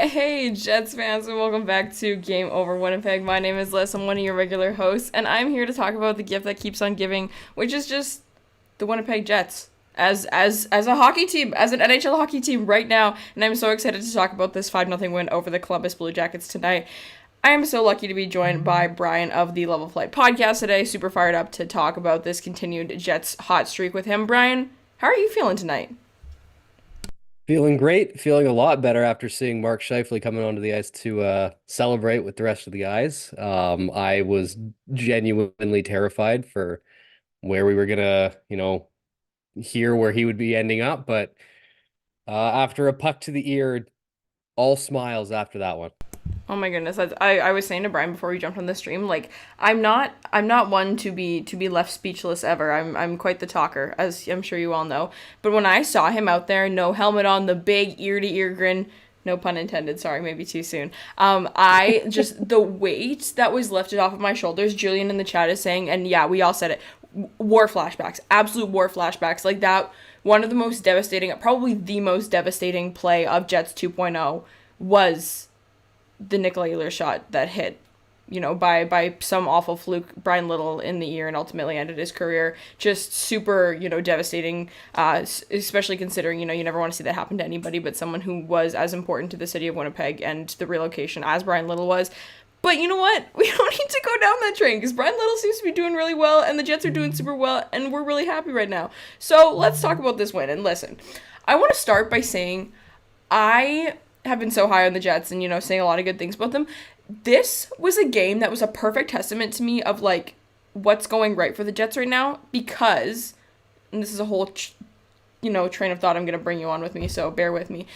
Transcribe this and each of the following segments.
Hey, Jets fans, and welcome back to Game Over Winnipeg. My name is Lyss. I'm one of your regular hosts, and I'm here to talk about the gift that keeps on giving, which is just the Winnipeg Jets as a hockey team, as an NHL hockey team right now. And I'm so excited to talk about this 5-0 win over the Columbus Blue Jackets tonight. I am so lucky to be joined by Brian of the Level Flight podcast today. Super fired up to talk about this continued Jets hot streak with him. Brian, how are you feeling tonight? Feeling great, feeling a lot better after seeing Mark Scheifele coming onto the ice to celebrate with the rest of the guys. I was genuinely terrified for where we were gonna, hear where he would be ending up, but after a puck to the ear, all smiles after that one. Oh my goodness, I was saying to Brian before we jumped on the stream, like I'm not one to be left speechless ever. I'm quite the talker, as I'm sure you all know. But when I saw him out there, no helmet on, the big ear to ear grin, no pun intended, sorry, maybe too soon. I just the weight that was lifted off of my shoulders. Julian in the chat is saying, and yeah, we all said it. War flashbacks, absolute war flashbacks, like that. One of the most devastating, probably the most devastating play of Jets 2.0 was the Nikolai Ehlers shot that hit, by some awful fluke Brian Little in the ear and ultimately ended his career. Just super, devastating, especially considering, you never want to see that happen to anybody but someone who was as important to the city of Winnipeg and the relocation as Brian Little was. But you know what? We don't need to go down that train because Brian Little seems to be doing really well and the Jets are doing super well and we're really happy right now. So let's talk about this win. And listen, I want to start by saying I have been so high on the Jets and, saying a lot of good things about them. This was a game that was a perfect testament to me of, like, what's going right for the Jets right now because, and this is a whole, train of thought I'm going to bring you on with me, so bear with me.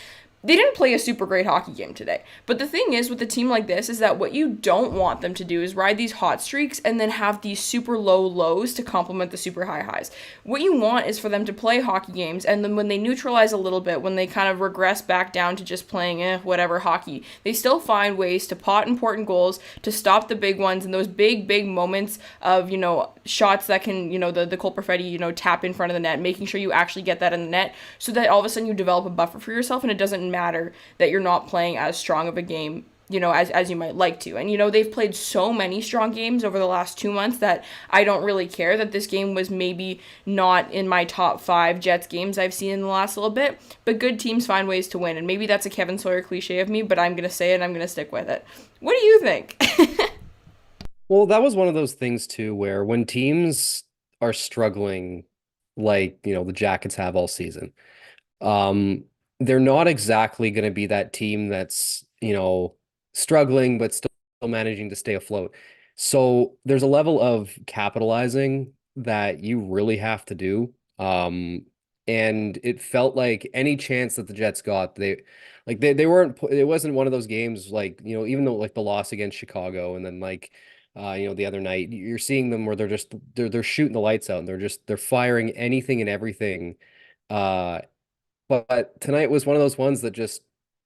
They didn't play a super great hockey game today. But the thing is with a team like this is that what you don't want them to do is ride these hot streaks and then have these super low lows to complement the super high highs. What you want is for them to play hockey games and then when they neutralize a little bit, when they kind of regress back down to just playing whatever hockey, they still find ways to pot important goals, to stop the big ones and those big moments of, shots that can, the Cole Perfetti, tap in front of the net, making sure you actually get that in the net so that all of a sudden you develop a buffer for yourself and it doesn't matter that you're not playing as strong of a game, as you might like to. And, they've played so many strong games over the last 2 months that I don't really care that this game was maybe not in my top 5 Jets games I've seen in the last little bit. But good teams find ways to win. And maybe that's a Kevin Sawyer cliche of me, but I'm going to say it and I'm going to stick with it. What do you think? Well, that was one of those things too, where when teams are struggling, like, the Jackets have all season, um, they're not exactly going to be that team that's, struggling but still managing to stay afloat. So there's a level of capitalizing that you really have to do. And it felt like any chance that the Jets got, they weren't, it wasn't one of those games like, even though like the loss against Chicago and then like the other night, you're seeing them where they're shooting the lights out and they're firing anything and everything. Uh, but tonight was one of those ones that just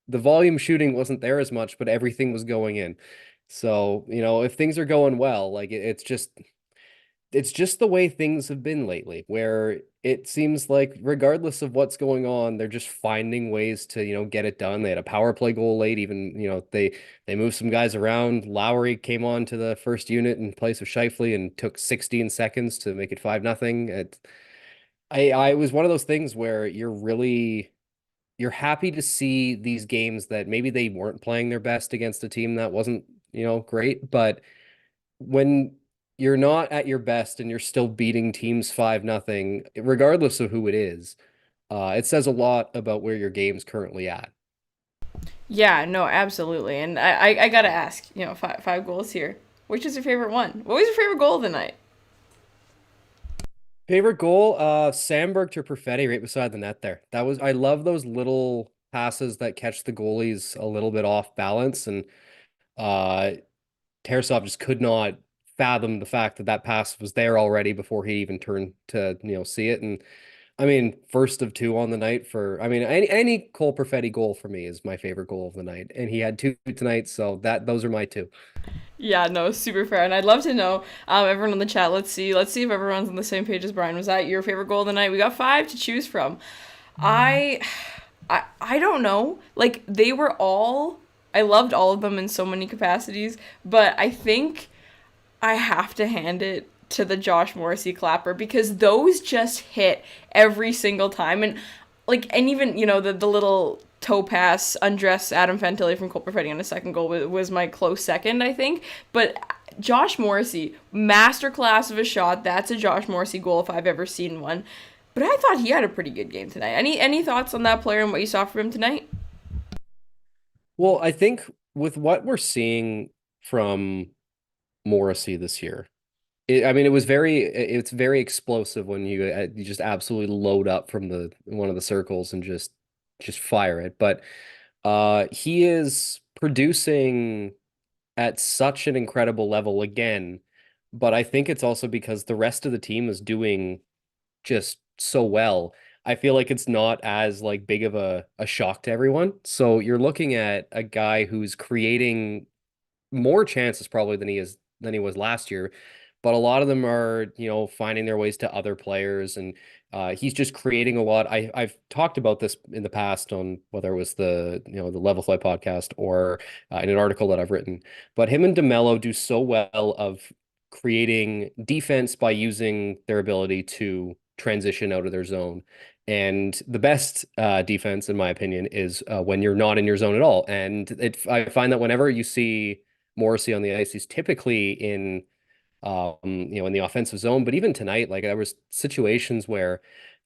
the volume shooting wasn't there as much, but everything was going in. So, if things are going well, like it's just the way things have been lately, where it seems like regardless of what's going on, they're just finding ways to, get it done. They had a power play goal late, even, they moved some guys around. Lowry came on to the first unit in place of Scheifele and took 16 seconds to make it 5-0. I was one of those things where you're happy to see these games that maybe they weren't playing their best against a team that wasn't, great, but when you're not at your best and you're still beating teams 5-0, regardless of who it is, it says a lot about where your game's currently at. Yeah, no, absolutely. And I gotta ask, five goals here. Which is your favorite one? What was your favorite goal of the night? Favorite goal, Sandberg to Perfetti right beside the net there. I love those little passes that catch the goalies a little bit off balance, and uh Tarasov just could not fathom the fact that that pass was there already before he even turned to, see it. And I mean, first of two on the night any Cole Perfetti goal for me is my favorite goal of the night. And he had two tonight, so those are my two. Yeah, no, super fair. And I'd love to know, everyone in the chat, let's see if everyone's on the same page as Brian. Was that your favorite goal of the night? We got 5 to choose from. I I don't know. Like they were all I loved all of them in so many capacities, but I think I have to hand it to the Josh Morrissey clapper because those just hit every single time. And like, and even, the little toe pass undress Adam Fantilli from Cole Perfetti on a second goal was my close second, I think. But Josh Morrissey, masterclass of a shot. That's a Josh Morrissey goal if I've ever seen one. But I thought he had a pretty good game tonight. Any thoughts on that player and what you saw from him tonight? Well, I think with what we're seeing from Morrissey this year, I mean, it's very explosive when you just absolutely load up from the one of the circles and just fire it. But he is producing at such an incredible level again. But I think it's also because the rest of the team is doing just so well. I feel like it's not as like big of a shock to everyone. So you're looking at a guy who's creating more chances probably than he was last year. But a lot of them are, finding their ways to other players, and he's just creating a lot. I've talked about this in the past on whether it was the Level Fly podcast or in an article that I've written. But him and DeMello do so well of creating defense by using their ability to transition out of their zone. And the best defense, in my opinion, is when you're not in your zone at all. And I find that whenever you see Morrissey on the ice, he's typically in the offensive zone. But even tonight, like there was situations where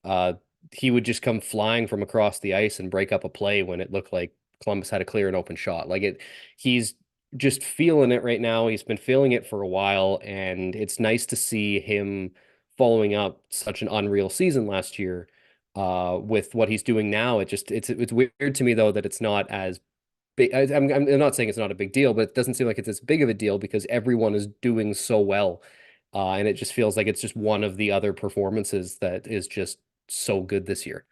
uh, he would just come flying from across the ice and break up a play when it looked like Columbus had a clear and open shot. He's just feeling it right now. He's been feeling it for a while, and it's nice to see him following up such an unreal season last year. With what he's doing now, it's weird to me though that it's not as big. I'm not saying it's not a big deal, but it doesn't seem like it's as big of a deal because everyone is doing so well. And it just feels like it's just one of the other performances that is just so good this year.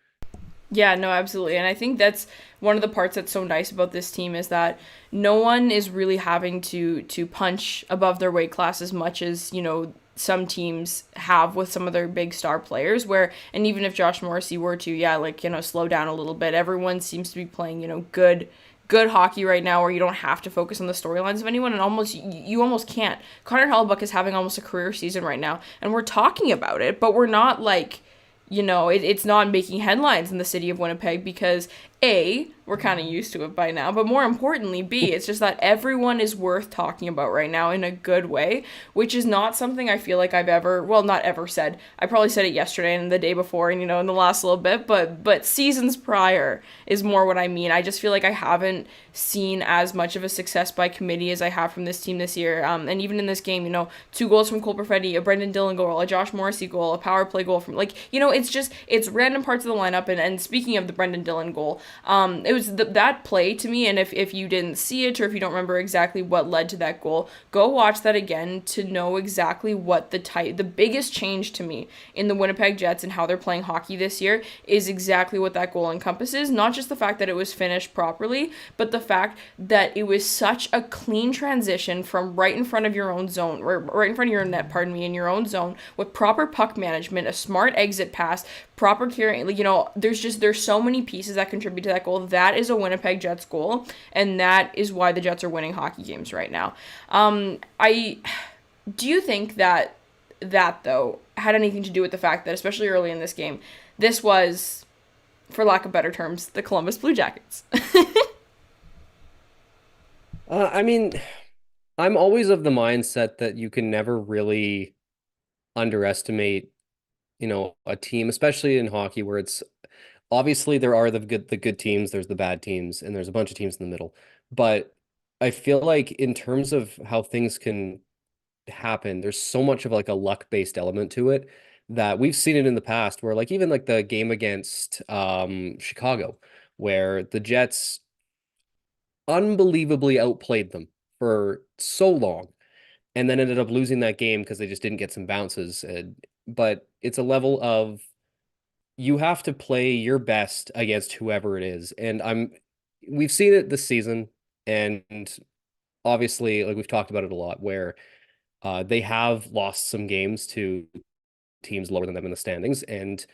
Yeah, no, absolutely. And I think that's one of the parts that's so nice about this team is that no one is really having to punch above their weight class as much as, some teams have with some of their big star players where and even if Josh Morrissey were to, yeah, like, slow down a little bit, everyone seems to be playing, good hockey right now where you don't have to focus on the storylines of anyone and almost you almost can't. Connor Hellebuyck is having almost a career season right now and we're talking about it, but we're not like it's not making headlines in the city of Winnipeg because A, we're kind of used to it by now, but more importantly, B, it's just that everyone is worth talking about right now in a good way, which is not something I feel like I've ever, well, not ever said. I probably said it yesterday and the day before and, in the last little bit, but seasons prior is more what I mean. I just feel like I haven't seen as much of a success by committee as I have from this team this year. And even in this game, 2 goals from Cole Perfetti, a Brendan Dillon goal, a Josh Morrissey goal, a power play goal from, it's random parts of the lineup. And speaking of the Brendan Dillon goal, it was that play to me. And if you didn't see it or if you don't remember exactly what led to that goal, go watch that again to know exactly what the biggest change to me in the Winnipeg Jets and how they're playing hockey this year is exactly what that goal encompasses. Not just the fact that it was finished properly, but the fact that it was such a clean transition from right in front of your own zone, or right in front of your net, pardon me, in your own zone with proper puck management, a smart exit pass, proper carrying. There's so many pieces that contribute to that goal. That is a Winnipeg Jets goal, and that is why the Jets are winning hockey games right now. I do you think that though had anything to do with the fact that especially early in this game, this was, for lack of better terms, the Columbus Blue Jackets? I mean, I'm always of the mindset that you can never really underestimate, a team, especially in hockey where it's obviously there are the good teams, there's the bad teams, and there's a bunch of teams in the middle. But I feel like in terms of how things can happen, there's so much of like a luck-based element to it that we've seen it in the past where like even like the game against Chicago, where the Jets unbelievably outplayed them for so long and then ended up losing that game because they just didn't get some bounces. But it's a level of you have to play your best against whoever it is. And we've seen it this season, and obviously, like we've talked about it a lot, where they have lost some games to teams lower than them in the standings, and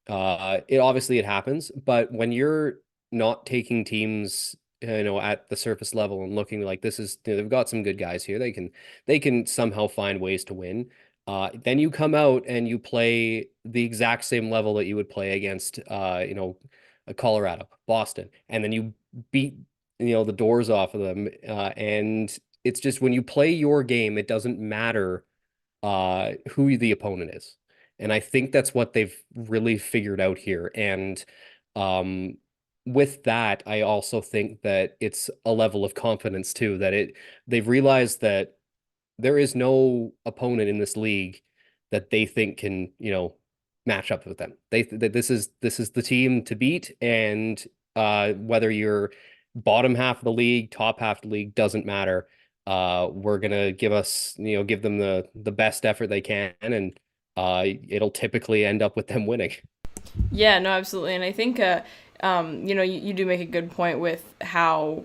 it happens. But when you're not taking teams at the surface level and looking like this is, they've got some good guys here. They can somehow find ways to win. Then you come out and you play the exact same level that you would play against, Colorado, Boston, and then you beat, the doors off of them. And it's just when you play your game, it doesn't matter who the opponent is. And I think that's what they've really figured out here. And um, with that, I also think that it's a level of confidence too, that they've realized that there is no opponent in this league that they think can, match up with them. That this is the team to beat, and whether you're bottom half of the league, top half of the league, doesn't matter. We're gonna give them the best effort they can, and it'll typically end up with them winning. Yeah, no, absolutely. And I think, you do make a good point with how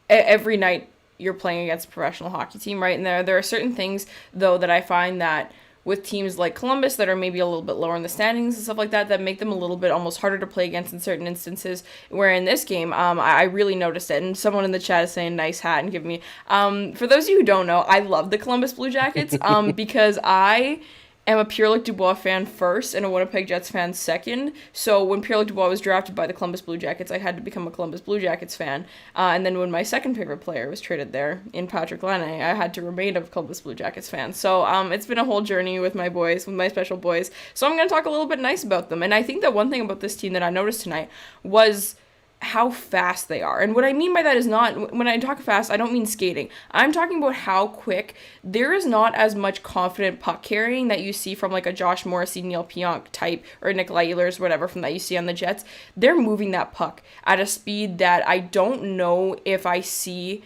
every night you're playing against a professional hockey team, right? And there are certain things though that I find that with teams like Columbus that are maybe a little bit lower in the standings and stuff like that, that make them a little bit almost harder to play against in certain instances. Where in this game, I really noticed it, and someone in the chat is saying nice hat and give me. For those of you who don't know, I love the Columbus Blue Jackets, because I am a Pierre-Luc Dubois fan first and a Winnipeg Jets fan second. So when Pierre-Luc Dubois was drafted by the Columbus Blue Jackets, I had to become a Columbus Blue Jackets fan. And then when my second favorite player was traded there, in Patrick Laine, I had to remain a Columbus Blue Jackets fan. So it's been a whole journey with my boys, with my special boys. So I'm going to talk a little bit nice about them. And I think that one thing about this team that I noticed tonight was how fast they are. And what I mean by that is not, when I talk fast, I don't mean skating. I'm talking about how quick. There is not as much confident puck carrying that you see from like a Josh Morrissey, Neil Pionk type, or Nikolai Ehlers, whatever, from that you see on the Jets. They're moving that puck at a speed that I don't know if I see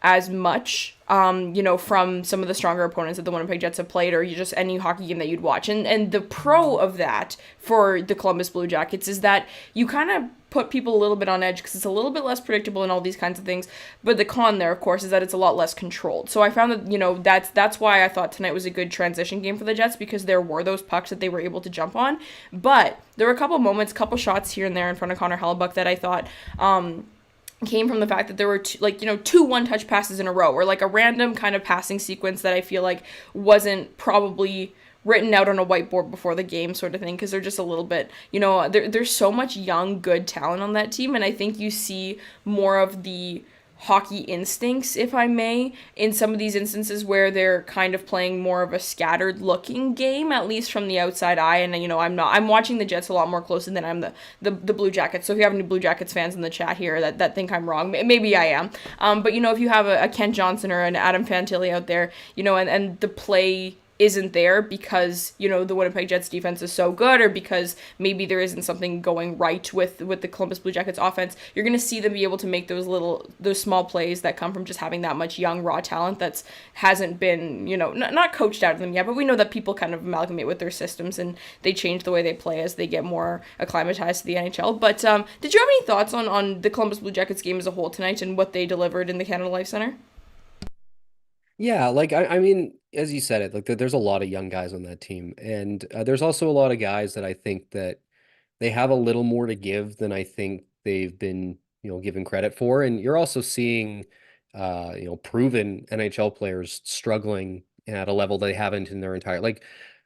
as much, from some of the stronger opponents that the Winnipeg Jets have played, or you just any hockey game that you'd watch. And the pro of that for the Columbus Blue Jackets is that you kind of put people a little bit on edge because it's a little bit less predictable and all these kinds of things. But the con there, of course, is that it's a lot less controlled. So I found that, that's why I thought tonight was a good transition game for the Jets, because there were those pucks that they were able to jump on. But there were a couple moments, couple shots here and there in front of Connor Hellebuyck that I thought came from the fact that there were two one-touch passes in a row, or like a random kind of passing sequence that I feel like wasn't probably written out on a whiteboard before the game, sort of thing, because they're just a little bit, there's so much young, good talent on that team, and I think you see more of the hockey instincts, if I may, in some of these instances where they're kind of playing more of a scattered looking game, at least from the outside eye. And I'm watching the Jets a lot more closely than I'm the Blue Jackets. So if you have any Blue Jackets fans in the chat here that think I'm wrong, maybe I am. But if you have a Kent Johnson or an Adam Fantilli out there, and the play isn't there because the Winnipeg Jets defense is so good, or because maybe there isn't something going right with the Columbus Blue Jackets offense, you're going to see them be able to make those small plays that come from just having that much young raw talent that's hasn't been not coached out of them yet, but we know that people kind of amalgamate with their systems and they change the way they play as they get more acclimatized to the NHL. But did you have any thoughts on the Columbus Blue Jackets game as a whole tonight and what they delivered in the Canada Life Center? Yeah, like I mean, as you said it, like there's a lot of young guys on that team, and there's also a lot of guys that I think that they have a little more to give than I think they've been, given credit for. And you're also seeing, proven NHL players struggling at a level they haven't in their entire, like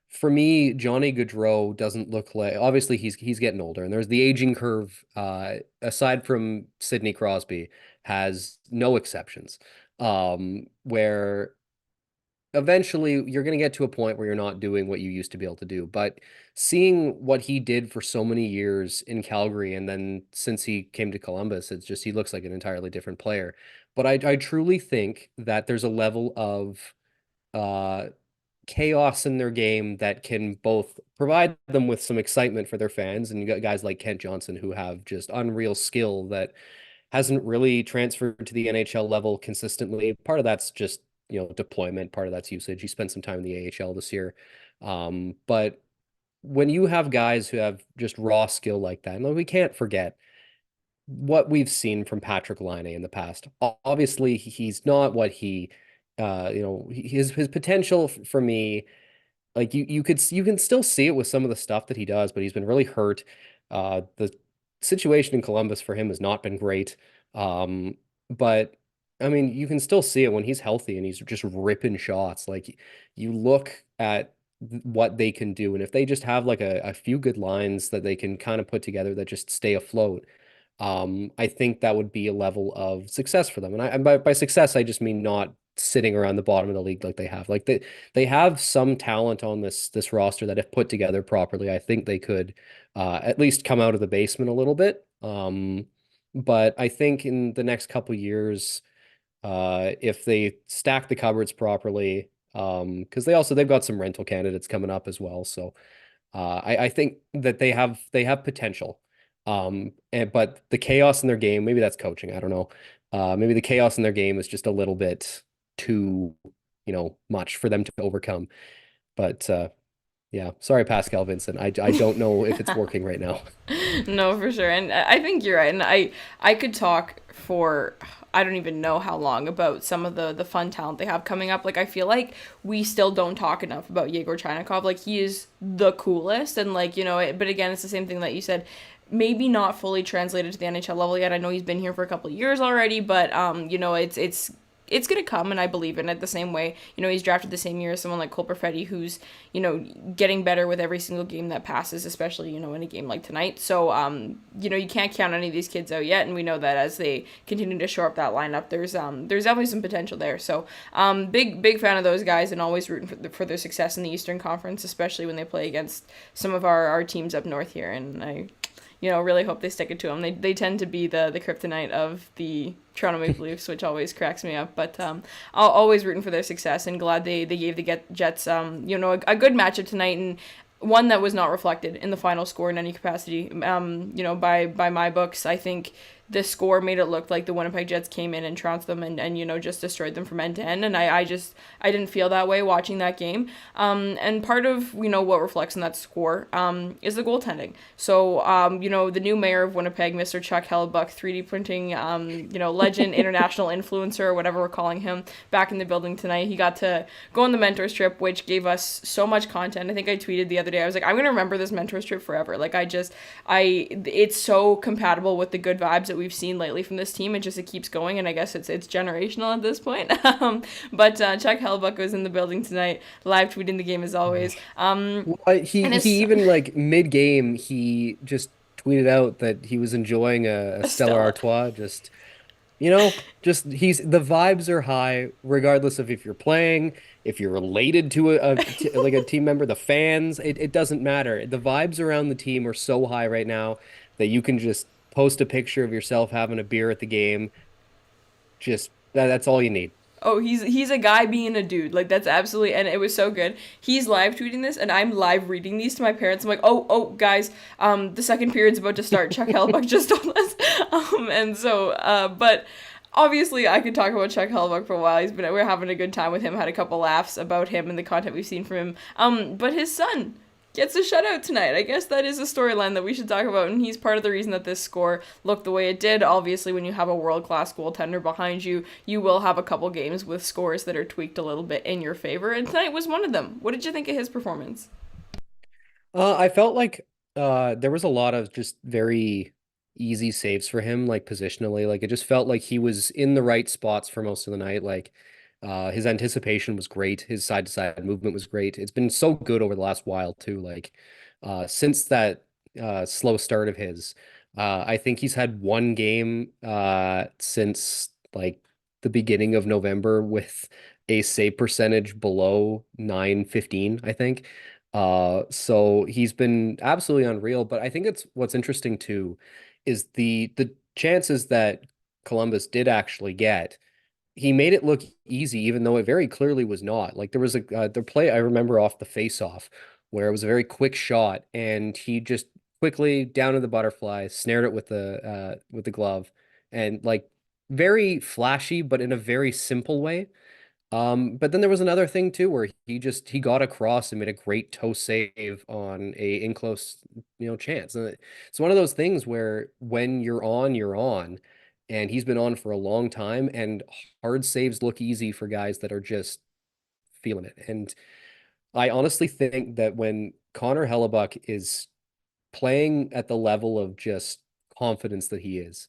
for me, Johnny Gaudreau doesn't look like, obviously he's getting older, and there's the aging curve, aside from Sidney Crosby, has no exceptions. Where eventually you're going to get to a point where you're not doing what you used to be able to do. But seeing what he did for so many years in Calgary, and then since he came to Columbus, it's just he looks like an entirely different player. But I truly think that there's a level of uh, chaos in their game that can both provide them with some excitement for their fans, and you got guys like Kent Johnson who have just unreal skill that hasn't really transferred to the NHL level consistently. Part of that's just, deployment, part of that's usage. He spent some time in the AHL this year. But when you have guys who have just raw skill like that, and we can't forget what we've seen from Patrick Laine in the past. Obviously, he's not what his potential for me, like you can still see it with some of the stuff that he does, but he's been really hurt. The situation in Columbus for him has not been great. Um, but I mean, you can still see it when he's healthy and he's just ripping shots. Like you look at what they can do, and if they just have like a few good lines that they can kind of put together that just stay afloat, I think that would be a level of success for them. And by success, I just mean not sitting around the bottom of the league like they have. Like they have some talent on this roster that if put together properly, I think they could at least come out of the basement a little bit. But I think in the next couple years, if they stack the cupboards properly, because they've got some rental candidates coming up as well. So I think that they have potential. But the chaos in their game, maybe that's coaching. I don't know. Maybe the chaos in their game is just a little bit too, much for them to overcome. But yeah, sorry, Pascal Vincent. I don't know if it's working right now. No, for sure. And I think you're right. And I could talk for I don't even know how long about some of the fun talent they have coming up. Like I feel like we still don't talk enough about Yegor Chinakhov. Like he is the coolest and like, but again, it's the same thing that you said. Maybe not fully translated to the NHL level yet. I know he's been here for a couple of years already, but it's gonna come, and I believe in it the same way. He's drafted the same year as someone like Cole Perfetti, who's getting better with every single game that passes, especially in a game like tonight. So you can't count any of these kids out yet, and we know that as they continue to shore up that lineup, there's definitely some potential there. So big fan of those guys, and always rooting for their success in the Eastern Conference, especially when they play against some of our teams up north here. And I really hope they stick it to them. They tend to be the kryptonite of the Toronto Maple Leafs, which always cracks me up. But I'll always rooting for their success, and glad they gave the Jets a good matchup tonight, and one that was not reflected in the final score in any capacity. By my books, I think the score made it look like the Winnipeg Jets came in and trounced them and just destroyed them from end to end. And I didn't feel that way watching that game. And part of, what reflects in that score is the goaltending. So, the new mayor of Winnipeg, Mr. Chuck Hellebuyck, 3D printing, legend, international influencer, or whatever we're calling him, back in the building tonight. He got to go on the mentors trip, which gave us so much content. I think I tweeted the other day, I was like, I'm going to remember this mentors trip forever. Like, it's so compatible with the good vibes that we've seen lately from this team. It keeps going, and I guess it's generational at this point. But Chuck Hellebuyck was in the building tonight, live tweeting the game as always. He And he it's even like mid game he just tweeted out that he was enjoying a Stella Stella. Artois. Just he's the vibes are high regardless of if you're playing, if you're related to like a team member, the fans. It doesn't matter. The vibes around the team are so high right now that you can just post a picture of yourself having a beer at the game. Just that's all you need. Oh, he's a guy being a dude. Like that's absolutely, and it was so good. He's live tweeting this, and I'm live reading these to my parents. I'm like, oh, guys, the second period's about to start. Chuck Hellebuyck just told us, and so, but obviously, I could talk about Chuck Hellebuyck for a while. We're having a good time with him. Had a couple laughs about him and the content we've seen from him. But his son gets a shutout tonight. I guess that is a storyline that we should talk about, and he's part of the reason that this score looked the way it did. Obviously, when you have a world-class goaltender behind you, you will have a couple games with scores that are tweaked a little bit in your favor, and tonight was one of them. What did you think of his performance? I felt like there was a lot of just very easy saves for him, like positionally. Like it just felt like he was in the right spots for most of the night. Like his anticipation was great, his side to side movement was great. It's been so good over the last while too. Like since that slow start of his, I think he's had one game since like the beginning of November with a save percentage below 915, I think. So he's been absolutely unreal. But I think it's what's interesting too is the chances that Columbus did actually get. He made it look easy, even though it very clearly was not. Like there was the play I remember off the face-off where it was a very quick shot, and he just quickly down to the butterfly, snared it with the glove, and like very flashy, but in a very simple way. But then there was another thing too where he got across and made a great toe save on a in close, chance. And it's one of those things where when you're on, and he's been on for a long time, and hard saves look easy for guys that are just feeling it. And I honestly think that when Connor Hellebuck is playing at the level of just confidence that he is.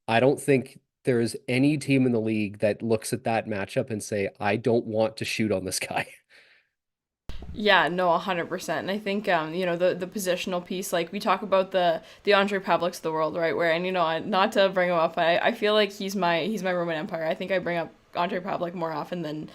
I don't think there is any team in the league that looks at that matchup and say, I don't want to shoot on this guy. Yeah, no, 100%. And I think the positional piece, like we talk about the Andre Pavliks of the world, right? Where, and not to bring him up, I feel like he's my Roman Empire. I think I bring up Andre Pavlik more often than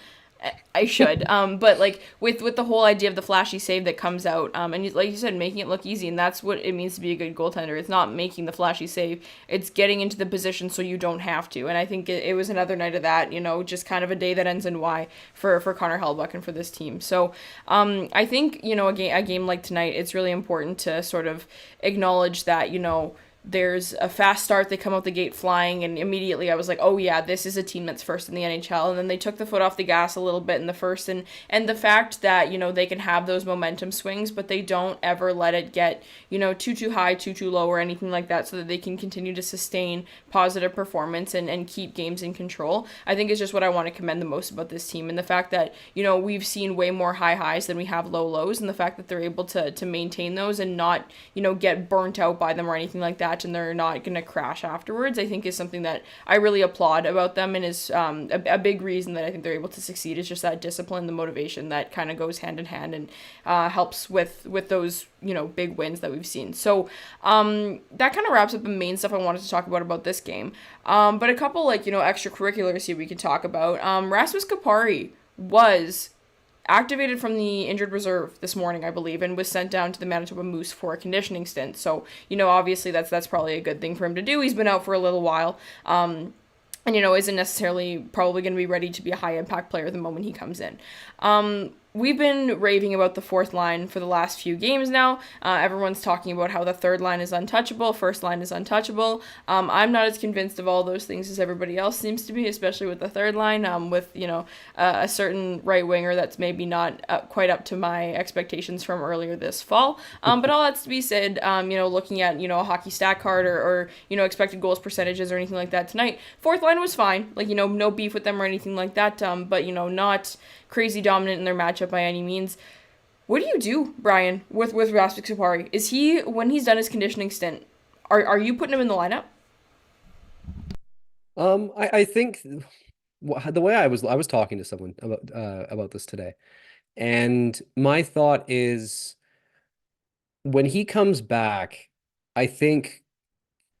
I should. But like with the whole idea of the flashy save that comes out, and like you said, making it look easy, and that's what it means to be a good goaltender. It's not making the flashy save; it's getting into the position so you don't have to. And I think it was another night of that. Just kind of a day that ends in Y for Connor Hellebuyck and for this team. So, I think a game like tonight, it's really important to sort of acknowledge that there's a fast start. They come out the gate flying, and immediately I was like, oh yeah, this is a team that's first in the NHL. And then they took the foot off the gas a little bit in the first, and the fact that they can have those momentum swings, but they don't ever let it get too high, too low, or anything like that, so that they can continue to sustain positive performance and keep games in control. I think is just what I want to commend the most about this team, and the fact that we've seen way more high highs than we have low lows, and the fact that they're able to maintain those and not get burnt out by them or anything like that, and they're not going to crash afterwards, I think is something that I really applaud about them, and is a big reason that I think they're able to succeed, is just that discipline, the motivation that kind of goes hand in hand, and helps with those big wins that we've seen. So that kind of wraps up the main stuff I wanted to talk about this game. But a couple extracurriculars here we could talk about. Rasmus Kupari was activated from the injured reserve this morning, I believe, and was sent down to the Manitoba Moose for a conditioning stint. So, obviously that's probably a good thing for him to do. He's been out for a little while. And isn't necessarily probably going to be ready to be a high impact player the moment he comes in. We've been raving about the fourth line for the last few games now. Everyone's talking about how the third line is untouchable, first line is untouchable. I'm not as convinced of all those things as everybody else seems to be, especially with the third line, with a certain right winger that's maybe not quite up to my expectations from earlier this fall. But all that's to be said, looking at a hockey stat card, or expected goals percentages or anything like that tonight, fourth line was fine. Like no beef with them or anything like that. But not crazy dominant in their matchup by any means. What do you do, Brian, with Rasmus Kupari? Is he, when he's done his conditioning stint, are you putting him in the lineup? I think the way I was talking to someone about this today, and my thought is when he comes back, I think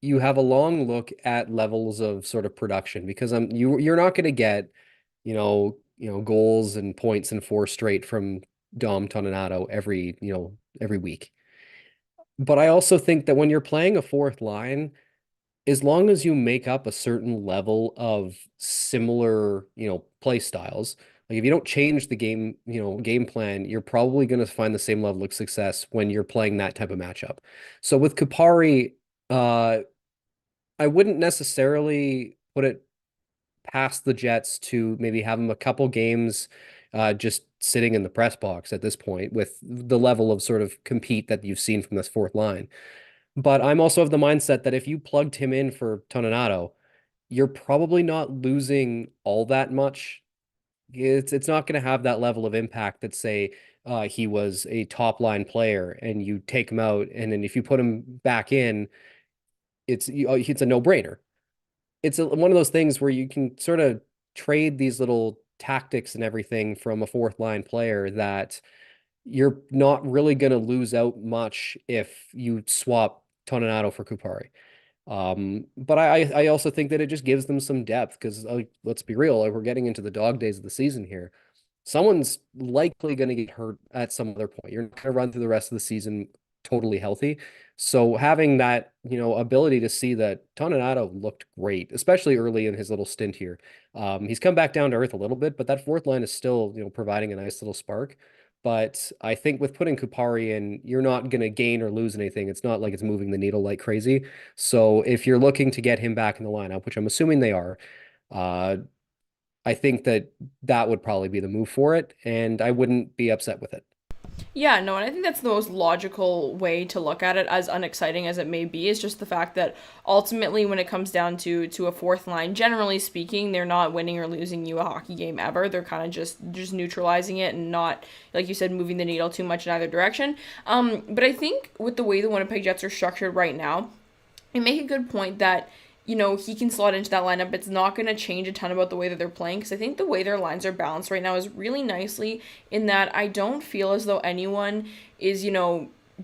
you have a long look at levels of sort of production, because you're not going to get goals and points and four straight from Dom Toninato every week. But I also think that when you're playing a fourth line, as long as you make up a certain level of similar, play styles, like if you don't change the game plan, you're probably going to find the same level of success when you're playing that type of matchup. So with Kupari, I wouldn't necessarily put it past the Jets to maybe have him a couple games just sitting in the press box at this point, with the level of sort of compete that you've seen from this fourth line. But I'm also of the mindset that if you plugged him in for Toninato, you're probably not losing all that much. It's not going to have that level of impact that, say, he was a top line player and you take him out, and then if you put him back in, it's a no-brainer. It's one of those things where you can sort of trade these little tactics and everything from a fourth line player that you're not really going to lose out much if you swap Toninato for Kupari. But I also think that it just gives them some depth, because let's be real, like, we're getting into the dog days of the season here. Someone's likely going to get hurt at some other point. You're not going to run through the rest of the season totally healthy. So having that, ability to see that Toninato looked great, especially early in his little stint here. He's come back down to earth a little bit, but that fourth line is still, providing a nice little spark. But I think with putting Kupari in, you're not going to gain or lose anything. It's not like it's moving the needle like crazy. So if you're looking to get him back in the lineup, which I'm assuming they are, uh, I think that would probably be the move for it, and I wouldn't be upset with it. Yeah, no, and I think that's the most logical way to look at it, as unexciting as it may be, is just the fact that ultimately when it comes down to a fourth line, generally speaking, they're not winning or losing you a hockey game ever. They're kind of just neutralizing it, and not, like you said, moving the needle too much in either direction. But I think with the way the Winnipeg Jets are structured right now, you make a good point that he can slot into that lineup. It's not going to change a ton about the way that they're playing because I think the way their lines are balanced right now is really nicely in that I don't feel as though anyone is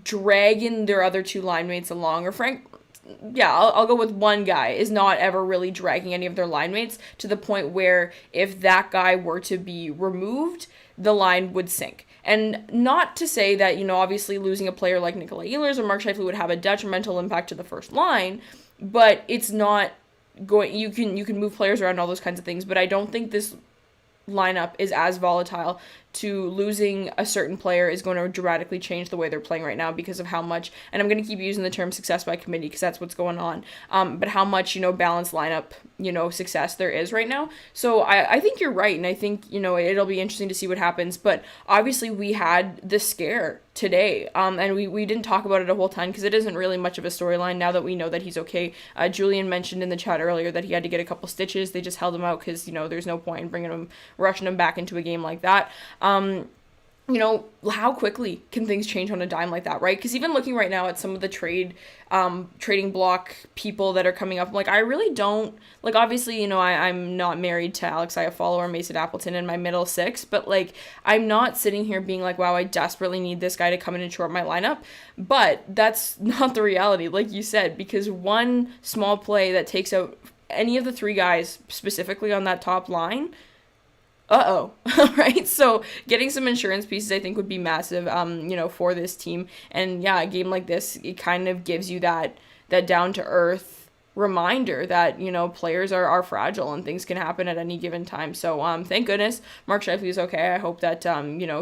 dragging their other two line mates along. Or Frank, yeah, I'll go with one guy is not ever really dragging any of their line mates to the point where if that guy were to be removed, the line would sink. And not to say that, obviously losing a player like Nikolai Ehlers or Mark Scheifele would have a detrimental impact to the first line, but it's not going you can move players around, all those kinds of things, but I don't think this lineup is as volatile to losing a certain player is going to dramatically change the way they're playing right now because of how much, and I'm going to keep using the term success by committee because that's what's going on, but how much, balanced lineup, success there is right now. So I think you're right, and I think, it'll be interesting to see what happens, but obviously we had the scare today, and we didn't talk about it a whole ton because it isn't really much of a storyline now that we know that he's okay. Julian mentioned in the chat earlier that he had to get a couple stitches. They just held him out because, there's no point in rushing him back into a game like that. How quickly can things change on a dime like that, right? Because even looking right now at some of the trading block people that are coming up, like, I really don't, like, obviously, I'm not married to Alex Iafallo or Mason Appleton in my middle six, but, like, I'm not sitting here being like, wow, I desperately need this guy to come in and shore up my lineup, but that's not the reality, like you said, because one small play that takes out any of the three guys specifically on that top line, right? So getting some insurance pieces I think would be massive, for this team. And yeah, a game like this, it kind of gives you that down to earth reminder that, players are fragile and things can happen at any given time. So thank goodness Mark Scheifele is okay. I hope that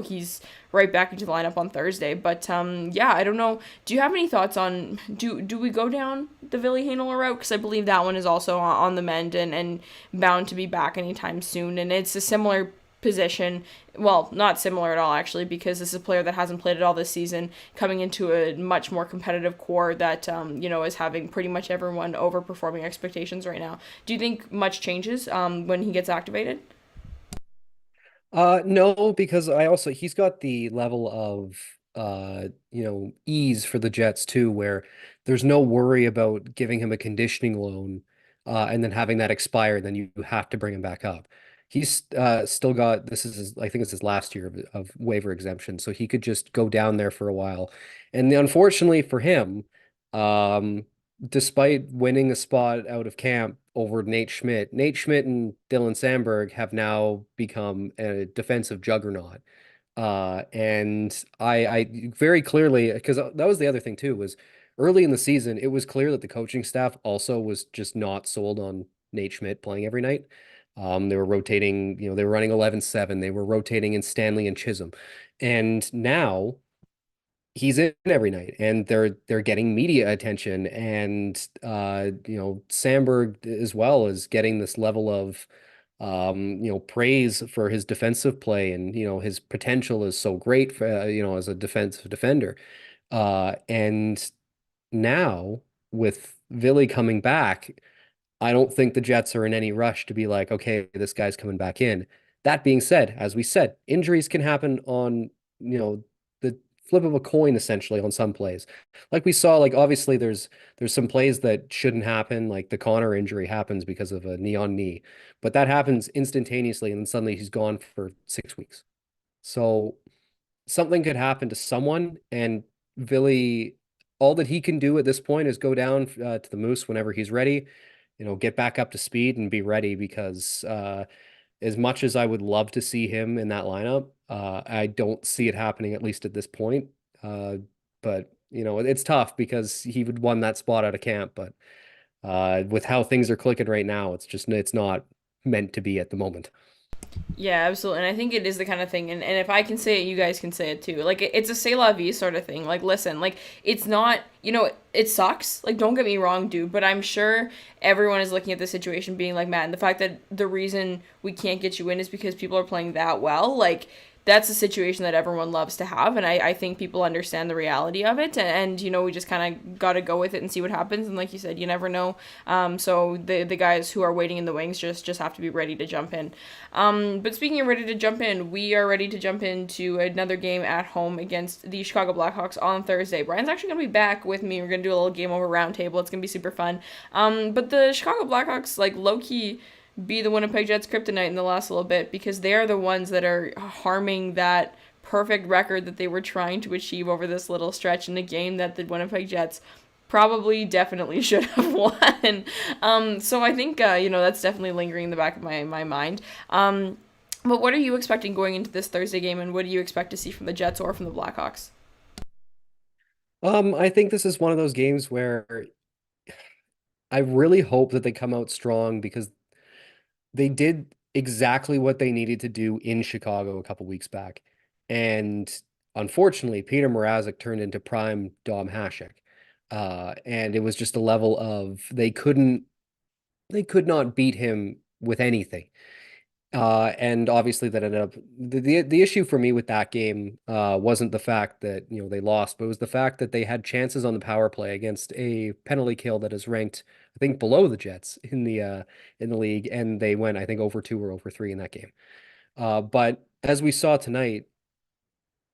he's right back into the lineup on Thursday. But yeah, I don't know. Do you have any thoughts on do we go down the Ville Heinola route? Because I believe that one is also on the mend and bound to be back anytime soon. And it's a similar position. Well, not similar at all, actually, because this is a player that hasn't played at all this season, coming into a much more competitive core that, is having pretty much everyone overperforming expectations right now. Do you think much changes when he gets activated? No, because he's got the level of ease for the Jets too, where there's no worry about giving him a conditioning loan, and then having that expire, then you have to bring him back up. He's still got I think it's his last year of waiver exemption, so he could just go down there for a while. And unfortunately for him, um, despite winning a spot out of camp over Nate Schmidt and Dylan Sandberg have now become a defensive juggernaut. And I very clearly, because that was the other thing too, was early in the season, it was clear that the coaching staff also was just not sold on Nate Schmidt playing every night. They were rotating, they were running 11-7. They were rotating in Stanley and Chisholm. And now he's in every night and they're getting media attention, and Sandberg as well is getting this level of praise for his defensive play, and his potential is so great for as a defensive defender, and now with Ville coming back, I don't think the Jets are in any rush to be like, okay, this guy's coming back in. That being said, as we said, injuries can happen on, the flip of a coin essentially on some plays. Like we saw, like obviously there's some plays that shouldn't happen, like the Connor injury happens because of a knee on knee, but that happens instantaneously and then suddenly he's gone for 6 weeks. So something could happen to someone, and Ville, all that he can do at this point is go down to the Moose whenever he's ready, get back up to speed and be ready, because as much as I would love to see him in that lineup, I don't see it happening, at least at this point. But it's tough because he would won that spot out of camp, but with how things are clicking right now, it's not meant to be at the moment. Yeah, absolutely. And I think it is the kind of thing, and if I can say it, you guys can say it too. Like, it's a say la vie sort of thing. Like, listen, like, it's not, it sucks. Like, don't get me wrong, dude, but I'm sure everyone is looking at the situation being like, man, the fact that the reason we can't get you in is because people are playing that well. Like, that's a situation that everyone loves to have, and I think people understand the reality of it, and we just kind of got to go with it and see what happens. And like you said, you never know. So the guys who are waiting in the wings just have to be ready to jump in. But speaking of ready to jump in, we are ready to jump into another game at home against the Chicago Blackhawks on Thursday. Brian's actually going to be back with me. We're going to do a little game over roundtable. It's going to be super fun. But the Chicago Blackhawks, like, low-key be the Winnipeg Jets kryptonite in the last little bit, because they are the ones that are harming that perfect record that they were trying to achieve over this little stretch in a game that the Winnipeg Jets probably definitely should have won. So I think, that's definitely lingering in the back of my mind. But what are you expecting going into this Thursday game, and what do you expect to see from the Jets or from the Blackhawks? I think this is one of those games where I really hope that they come out strong because they did exactly what they needed to do in Chicago a couple weeks back. And unfortunately, Peter Mrazek turned into prime Dom Hasek. And it was just a level of they could not beat him with anything. And obviously that ended up the issue for me with that game wasn't the fact that they lost, but it was the fact that they had chances on the power play against a penalty kill that is ranked, I think, below the Jets in the league, and they went, I think, over 2 or over 3 in that game. But as we saw tonight,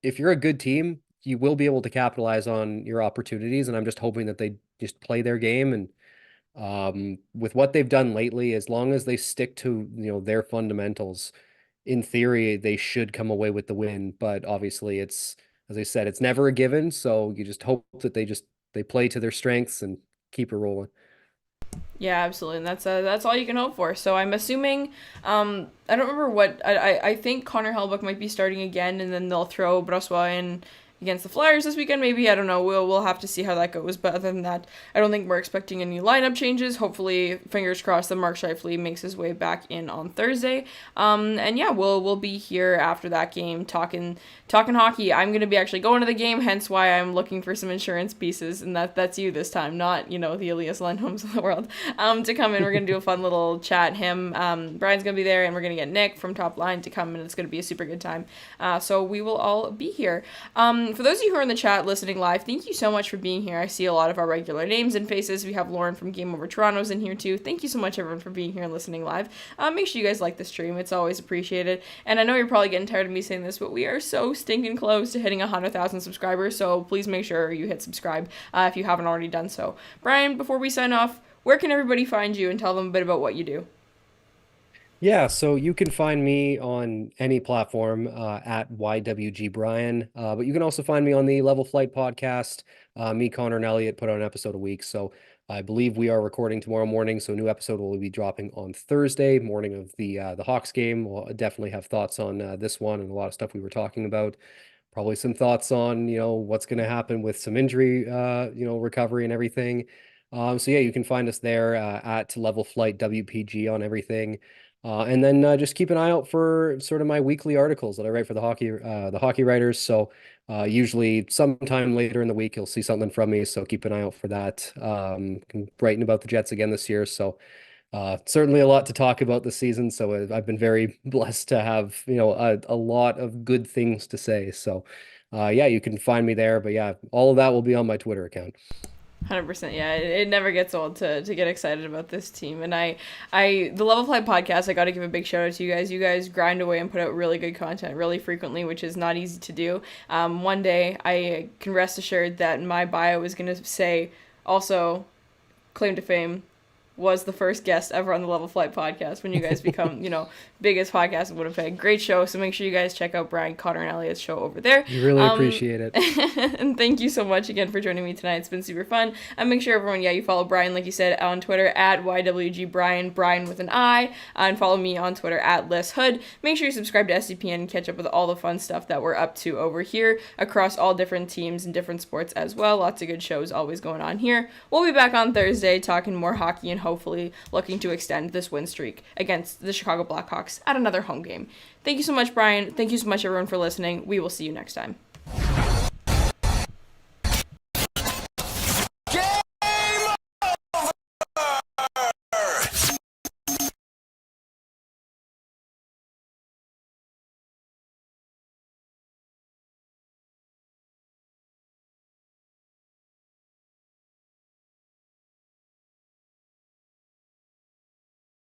if you're a good team, you will be able to capitalize on your opportunities, and I'm just hoping that they just play their game and with what they've done lately, as long as they stick to, their fundamentals, in theory, they should come away with the win. But obviously it's, as I said, it's never a given. So you just hope that they play to their strengths and keep it rolling. Yeah, absolutely, and that's all you can hope for. So I'm assuming, I don't remember what I think Connor Hellebuyck might be starting again, and then they'll throw Brossoit in against the Flyers this weekend. Maybe, I don't know. We'll have to see how that goes. But other than that, I don't think we're expecting any lineup changes. Hopefully, fingers crossed, that Mark Scheifele makes his way back in on Thursday. And yeah, we'll be here after that game talking hockey. I'm gonna be actually going to the game, hence why I'm looking for some insurance pieces, and that's you this time, not the Elias Lindholms of the world. To come in, we're gonna do a fun little chat. Brian's gonna be there, and we're gonna get Nick from Top Line to come, and it's gonna be a super good time. So we will all be here. For those of you who are in the chat listening live, thank you so much for being here. I see a lot of our regular names and faces. We have Lauren from Game Over Toronto's in here too. Thank you so much, everyone, for being here and listening live. Make sure you guys like the stream. It's always appreciated. And I know you're probably getting tired of me saying this, but we are so stinking close to hitting 100,000 subscribers, so please make sure you hit subscribe if you haven't already done so. Brian, before we sign off, where can everybody find you, and tell them a bit about what you do? Yeah, so you can find me on any platform at YWG Brian, but you can also find me on the Level Flight podcast. Me, Connor, and Elliot put out an episode a week, so I believe we are recording tomorrow morning, so a new episode will be dropping on Thursday morning of the Hawks game. We'll definitely have thoughts on this one and a lot of stuff we were talking about. Probably some thoughts on what's going to happen with some injury recovery and everything. So yeah, you can find us there at Level Flight WPG on everything. And then just keep an eye out for sort of my weekly articles that I write for the hockey writers. So usually sometime later in the week, you'll see something from me. So keep an eye out for that. I'm writing about the Jets again this year. So certainly a lot to talk about this season. So I've been very blessed to have, a lot of good things to say. So yeah, you can find me there. But yeah, all of that will be on my Twitter account. 100%. Yeah, it never gets old to get excited about this team. And the Level Flight podcast, I got to give a big shout out to you guys. You guys grind away and put out really good content really frequently, which is not easy to do. One day I can rest assured that my bio is going to say also claim to fame, was the first guest ever on the Level Flight podcast when you guys become, biggest podcast in Winnipeg. Great show. So make sure you guys check out Brian, Connor, and Elliot's show over there. You really appreciate it. And thank you so much again for joining me tonight. It's been super fun. And make sure everyone, you follow Brian, like you said, on Twitter at YWG Brian, Brian with an I, and follow me on Twitter at Lyss Houde. Make sure you subscribe to SCPN and catch up with all the fun stuff that we're up to over here across all different teams and different sports as well. Lots of good shows always going on here. We'll be back on Thursday talking more hockey and hopefully looking to extend this win streak against the Chicago Blackhawks at another home game. Thank you so much, Brian. Thank you so much, everyone, for listening. We will see you next time.